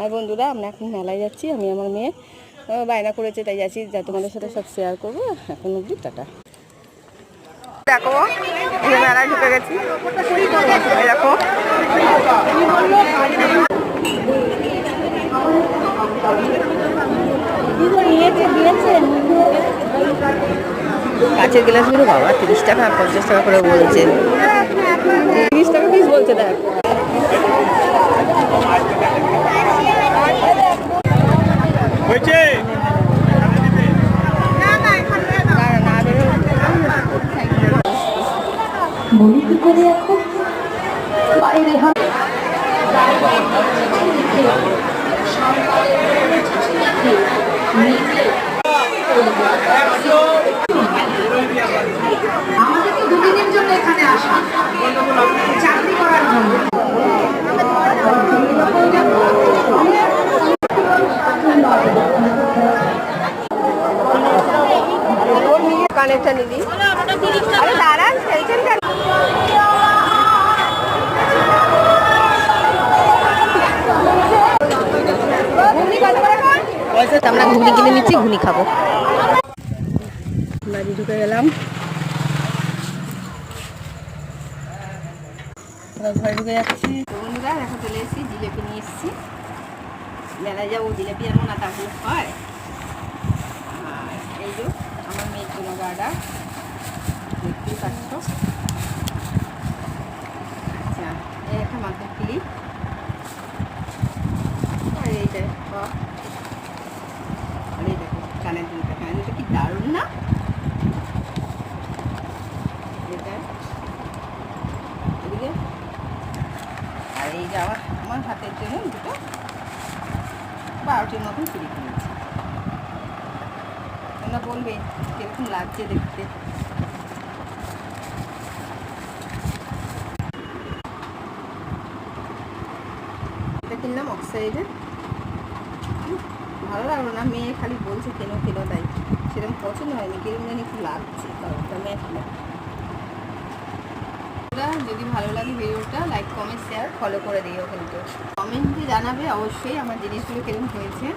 আর বন্ধুরা আমরা এখন মেলায় যাচ্ছি, আমি আমার মেয়ে বায়না করেছে তাই যাচ্ছি, যা তোমাদের সাথে সব শেয়ার করবো। এখন অবধি টাটা। দেখো মেলায় ঢুকে গেছি, দেখো কাঁচের গ্লাসগুলো বাবা 30 টাকা 50 টাকা করে বলছে, 30 টাকা পিস বলছে। দেখ বলি কি করে এখন বাইরে আমাদেরকে দুদিনের জন্য এখানে আসা চাকরি করার জন্য। কানেরটা নিবি, আরে দাঁড়ান খেলছেন কেন? আমরা ঘুগনি কিনে নিচ্ছি, ঘুগনি খাবো। বাড়ি ঢুকে গেলাম, ঘরে ঢুকে যাচ্ছি। বন্ধুরা এখন চলে এসেছি, জিলেপি নিয়ে এসেছি। মেলায় যাবো, জিলেপি এমন না তাহলে হয়। আর এই যে আমার মেয়ের জন্য গার্ডার দেখতেই পাচ্ছ। আচ্ছা, এই একটা মাথার ক্লিপ, আর এইটা আর এই দেখো কানের দুলটা, কানের দুলটা কি দারুণ না? এটা এদিকে, আর এই যে আমার হাতের জন্য দুটো 12টির মতন চুড়ি কিনেছি। তোমরা বলবে কিরকম লাগছে দেখতে। এটা কিনলাম অক্সাইডের, ভালো লাগলো না, মেয়ে খালি বলছে কেন কেন, তাই সেরকম পছন্দ হয়নি, কিরকম জানি একটু লাগছে। যদি ভালো লাগে ভিডিওটা লাইক কমেন্ট শেয়ার ফলো করে দিও, কিন্তু কমেন্টে জানাবে অবশ্যই আমার জিনিসগুলো কিরকম হয়েছে।